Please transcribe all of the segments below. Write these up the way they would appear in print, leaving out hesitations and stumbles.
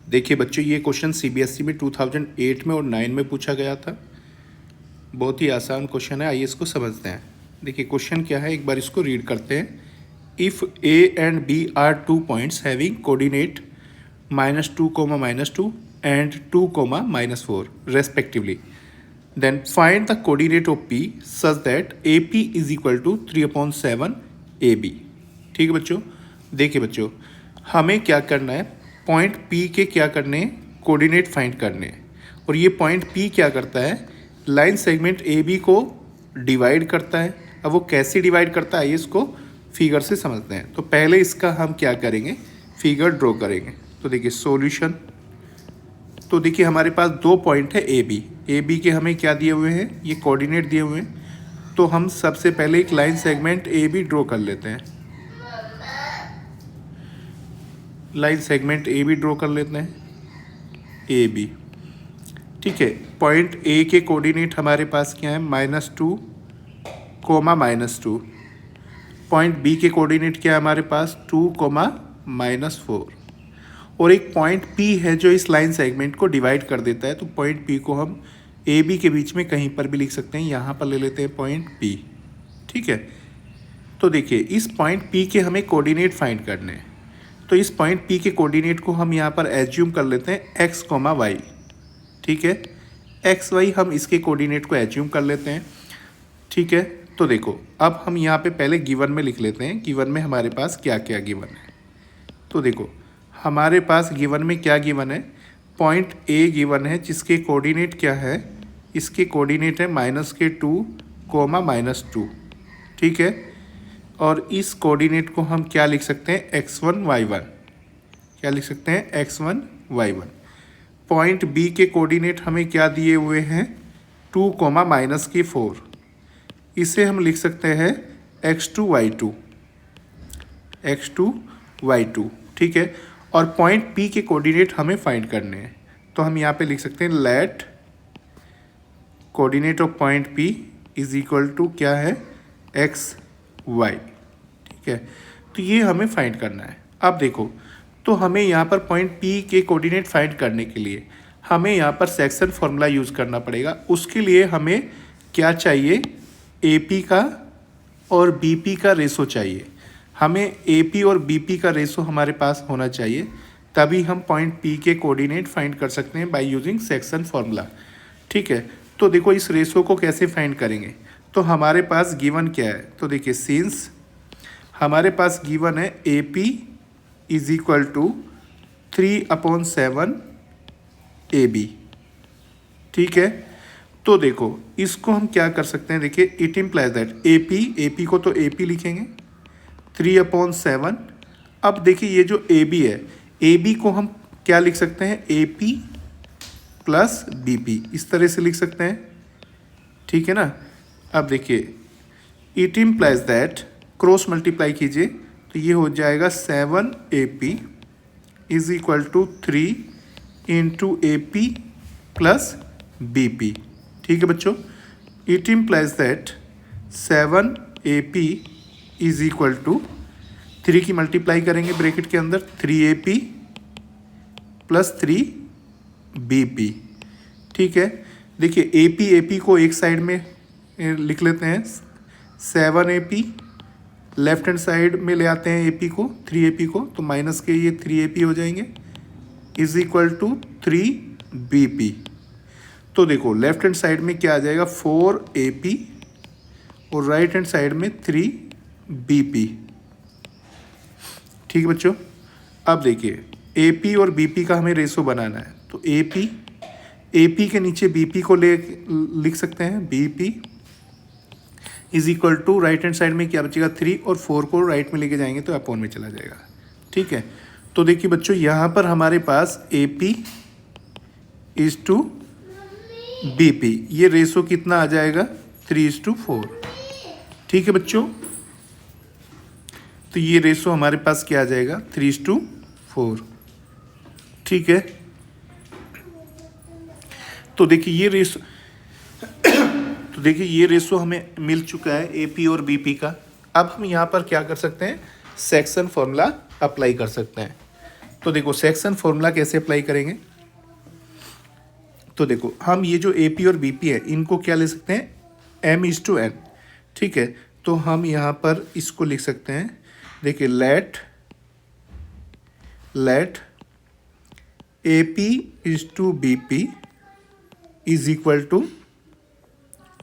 देखिए बच्चों, ये क्वेश्चन सीबीएसई में 2008 में और 9 में पूछा गया था। बहुत ही आसान क्वेश्चन है, आइए इसको समझते हैं। देखिए क्वेश्चन क्या है, एक बार इसको रीड करते हैं। If A and B are 2 points having coordinate -2, -2 and 2, -4 respectively, then find the coordinate of P such that A P is equal to 3/7 A B. ठीक है बच्चों, देखिए बच्चों, हमें क्या करना है, पॉइंट पी के क्या करने हैं, कोऑर्डिनेट फाइंड करने हैं। और ये पॉइंट पी क्या करता है, लाइन सेगमेंट ए बी को डिवाइड करता है। अब वो कैसे डिवाइड करता है, ये इसको फिगर से समझते हैं। तो पहले इसका हम क्या करेंगे, फिगर ड्रॉ करेंगे। तो देखिए सॉल्यूशन, तो देखिए हमारे पास 2 पॉइंट है ए बी के हमें क्या दिए हुए हैं, ये कोऑर्डिनेट दिए हुए हैं। तो हम सबसे पहले एक line segment A B draw कर लेते हैं। Line segment A B draw कर लेते हैं, ए बी। ठीक है, पॉइंट ए के कोऑर्डिनेट हमारे पास क्या है, -2, -2। पॉइंट बी के कोऑर्डिनेट क्या है हमारे पास, 2, -4। और एक पॉइंट पी है जो इस लाइन सेगमेंट को डिवाइड कर देता है। तो पॉइंट पी को हम ए बी के बीच में कहीं पर भी लिख सकते हैं। यहाँ पर ले लेते हैं पॉइंट पी। ठीक है, तो देखिए इस पॉइंट पी के हमें कोऑर्डिनेट फाइंड करने हैं। तो इस पॉइंट पी के कोऑर्डिनेट को हम यहाँ पर एज्यूम कर लेते हैं x, y। ठीक है, एक्स वाई हम इसके कोऑर्डिनेट को एज्यूम कर लेते हैं। ठीक है, तो देखो अब हम यहाँ पे पहले गिवन में लिख लेते हैं, गिवन में हमारे पास क्या क्या गिवन है। तो देखो हमारे पास गिवन में क्या गिवन है, पॉइंट ए गिवन है जिसके कोऑर्डिनेट क्या है, इसके कोऑर्डिनेट है -2, -2। ठीक है, और इस कोऑर्डिनेट को हम क्या लिख सकते हैं, x1 y1। क्या लिख सकते हैं, x1 y1। पॉइंट बी के कोऑर्डिनेट हमें क्या दिए हुए हैं, 2, -4। इसे हम लिख सकते हैं x2 y2, x2 y2। ठीक है, और पॉइंट पी के कोऑर्डिनेट हमें फाइंड करने हैं। तो हम यहाँ पे लिख सकते हैं let coordinate of point P is equal to क्या है, x y। ठीक है, तो ये हमें फाइंड करना है। अब देखो, तो हमें यहाँ पर पॉइंट पी के कोऑर्डिनेट फाइंड करने के लिए हमें यहाँ पर सेक्शन फॉर्मूला यूज़ करना पड़ेगा। उसके लिए हमें क्या चाहिए, ए पी का और बी पी का रेशो चाहिए। हमें ए पी और बी पी का रेशो हमारे पास होना चाहिए, तभी हम पॉइंट पी के कोऑर्डिनेट फाइंड कर सकते हैं बाय यूजिंग सेक्शन फॉर्मूला। ठीक है, तो देखो इस रेशो को कैसे फाइंड करेंगे। तो हमारे पास गिवन क्या है, तो देखिए सिंस हमारे पास गिवन है A P is equal to 3/7 A B. ठीक है, तो देखो इसको हम क्या कर सकते हैं, देखिए it implies that A P को तो ए पी लिखेंगे 3/7। अब देखिए ये जो ए बी है, ए बी को हम क्या लिख सकते हैं, A P plus B P, इस तरह से लिख सकते हैं। ठीक है ना, अब देखिए it implies that, cross multiply कीजिए तो ये हो जाएगा 7 A P is equal to 3 into A P plus B P. ठीक है बच्चों, it implies that 7 A P is equal to 3 की मल्टीप्लाई करेंगे ब्रैकेट के अंदर, 3 A P plus 3 B P. ठीक है, देखिए ए पी को एक साइड में लिख लेते हैं, 7 A P left hand side में ले आते हैं ए पी को, 3 ए पी को, तो माइनस के ये 3 ए पी हो जाएंगे is equal to 3 B P. तो देखो लेफ्ट हैंड साइड में क्या आ जाएगा, 4 ए पी और राइट हैंड साइड में 3 बी पी। ठीक है बच्चों, अब देखिए ए पी और बी पी का हमें रेशो बनाना है। तो ए पी के नीचे बी पी को लिख सकते हैं, B P is equal to right hand side में क्या बचेगा, 3, और 4 को राइट में लेके जाएंगे तो अपोन में चला जाएगा। ठीक है, तो देखिए बच्चों यहाँ पर हमारे पास A P is to B P, ये रेशो कितना आ जाएगा, 3:4। ठीक है बच्चों, तो ये रेशो हमारे पास क्या आ जाएगा, 3:4। ठीक है, तो देखिए ये रेशो हमें मिल चुका है ए पी और बी पी का। अब हम यहाँ पर क्या कर सकते हैं, सेक्शन फॉर्मूला अप्लाई कर सकते हैं। तो देखो सेक्शन फॉर्मूला कैसे अप्लाई करेंगे। तो देखो हम ये जो ए पी और बी पी है इनको क्या ले सकते हैं, m/n। ठीक है, तो हम यहाँ पर इसको लिख सकते हैं, देखिए let A P B P is equal to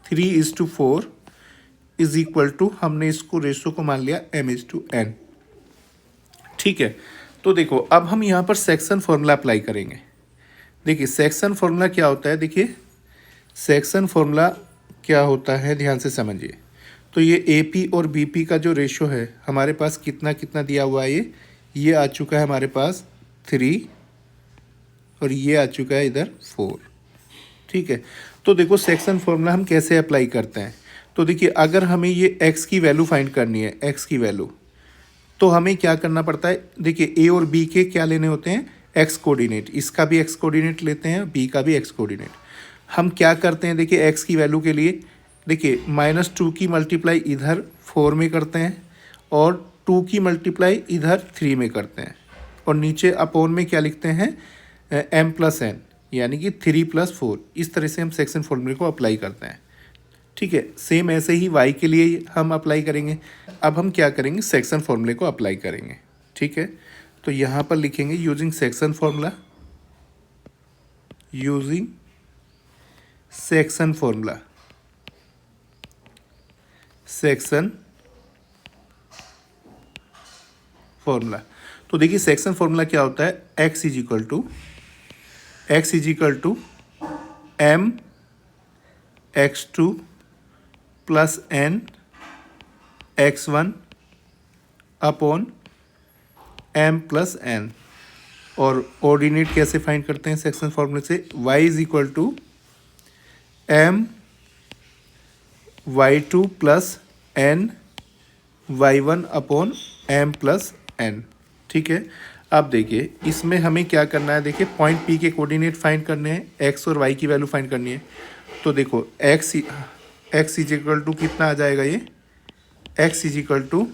3:4 is equal to, हमने इसको रेशो को मान लिया m/n। ठीक है, तो देखो अब हम यहाँ पर सेक्शन फॉर्मूला अप्लाई करेंगे। देखिए सेक्शन फॉर्मूला क्या होता है, देखिए सेक्शन फॉर्मूला क्या होता है ध्यान से समझिए। तो ये ए पी और बी पी का जो रेशो है हमारे पास कितना कितना दिया हुआ है, ये आ चुका है हमारे पास 3 और ये आ चुका है इधर 4। ठीक है, तो देखो सेक्शन फॉर्मूला हम कैसे अप्लाई करते हैं। तो देखिए अगर हमें ये x की वैल्यू फाइंड करनी है, x की वैल्यू, तो हमें क्या करना पड़ता है, देखिए ए और बी के क्या लेने होते हैं, एक्स कोऑर्डिनेट, इसका भी एक्स कोऑर्डिनेट लेते हैं, बी का भी एक्स कोऑर्डिनेट। हम क्या करते हैं, देखिए एक्स की वैल्यू के लिए देखिए -2 की मल्टीप्लाई इधर 4 में करते हैं और 2 की मल्टीप्लाई इधर 3 में करते हैं और नीचे अपॉन में क्या लिखते हैं, m+n, यानी कि 3+4। इस तरह से हम सेक्शन फॉर्मूले को अप्लाई करते हैं। ठीक है, सेम ऐसे ही y के लिए हम अप्लाई करेंगे। अब हम क्या करेंगे, सेक्शन फॉर्मूले को अप्लाई करेंगे। ठीक है, तो यहाँ पर लिखेंगे using section formula, using section formula, section formula. तो देखिए सेक्शन फॉर्मूला क्या होता है, x is equal to m x2 plus n x1 upon m+n। और ऑर्डिनेट कैसे फाइंड करते हैं सेक्शन फॉर्मूले से, y is equal to m y2 plus n y1 upon m+n। ठीक है, अब देखिए इसमें हमें क्या करना है, देखिए पॉइंट P के कोऑर्डिनेट फाइंड करने हैं, x और y की वैल्यू फाइंड करनी है। तो देखो x इज इक्वल टू कितना आ जाएगा, ये x is equal to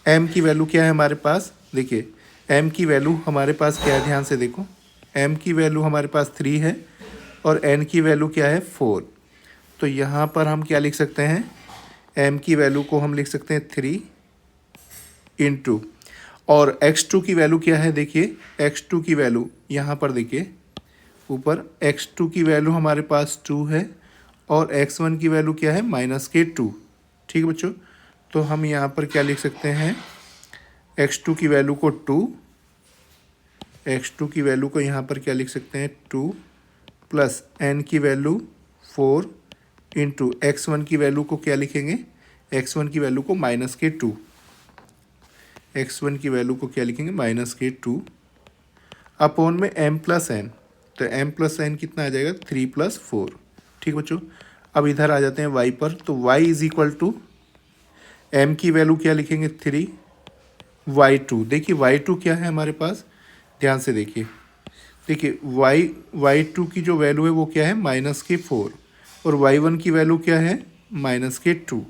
m की वैल्यू क्या है हमारे पास, देखिए m की वैल्यू हमारे पास क्या है, ध्यान से देखो m की वैल्यू हमारे पास 3 है और n की वैल्यू क्या है 4। तो यहाँ पर हम क्या लिख सकते हैं, m की वैल्यू को हम लिख सकते हैं 3 इंटू, और x2 की वैल्यू क्या है, देखिए x2 की वैल्यू यहाँ पर देखिए ऊपर x2 की वैल्यू हमारे पास 2 है और x1 की वैल्यू क्या है -2। ठीक है बच्चों, तो हम यहाँ पर क्या लिख सकते हैं, x2 की वैल्यू को 2, x2 की वैल्यू को यहाँ पर क्या लिख सकते हैं 2 प्लस n की वैल्यू 4 इंटू x1 की वैल्यू को क्या लिखेंगे, x1 की वैल्यू को -2, x1 की वैल्यू को क्या लिखेंगे -2 अपॉन में m+n। तो m+n कितना आ जाएगा 3+4। ठीक बच्चों, अब इधर आ जाते हैं y पर। तो y is equal to m की वैल्यू क्या लिखेंगे 3, y2, देखिए y2 क्या है हमारे पास, ध्यान से देखिए y2 की जो वैल्यू है वो क्या है -4 और y1 की वैल्यू क्या है -2।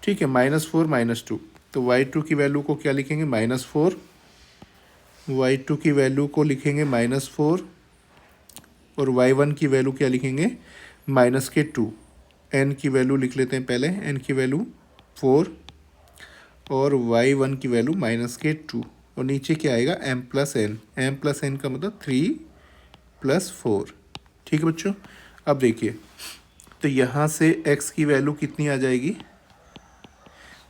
ठीक है, -4 -2, तो y2 की वैल्यू को क्या लिखेंगे -4, y2 की वैल्यू को लिखेंगे -4 और y1 की वैल्यू क्या लिखेंगे -2। n की वैल्यू लिख लेते हैं पहले, n की वैल्यू 4 और y1 की वैल्यू -2 और नीचे क्या आएगा m+n, m+n का मतलब 3+4। ठीक है बच्चों, अब देखिए तो यहाँ से x की वैल्यू कितनी आ जाएगी,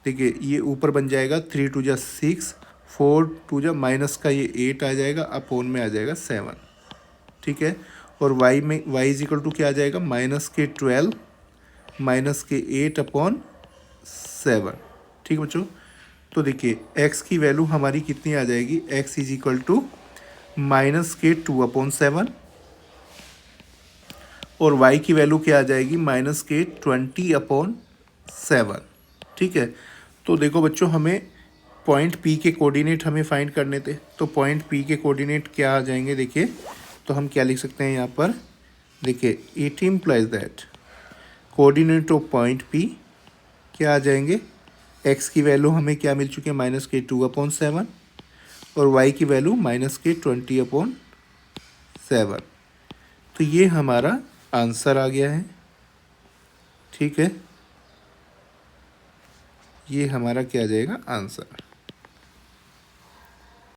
देखिए ये ऊपर बन जाएगा 3 2 जा 6, 4 2 जा माइनस का ये 8 आ जाएगा, अपॉन में आ जाएगा 7। ठीक है, और y में y इज इक्वल टू क्या आ जाएगा -12 -8 अपॉन 7। ठीक है बच्चों, तो देखिए x की वैल्यू हमारी कितनी आ जाएगी, x is equal to -2 upon 7 और y की वैल्यू क्या आ जाएगी -20 अपॉन 7। ठीक है, तो देखो बच्चों हमें पॉइंट P के कोऑर्डिनेट हमें फाइंड करने थे। तो पॉइंट P के कोऑर्डिनेट क्या आ जाएंगे, देखिए तो हम क्या लिख सकते हैं यहाँ पर, देखिए it implies that coordinate of point P क्या आ जाएंगे, x की वैल्यू हमें क्या मिल चुकी है -2 अपॉन 7 और y की वैल्यू -20/7। तो ये हमारा आंसर आ गया है। ठीक है, ये हमारा क्या आ जाएगा आंसर।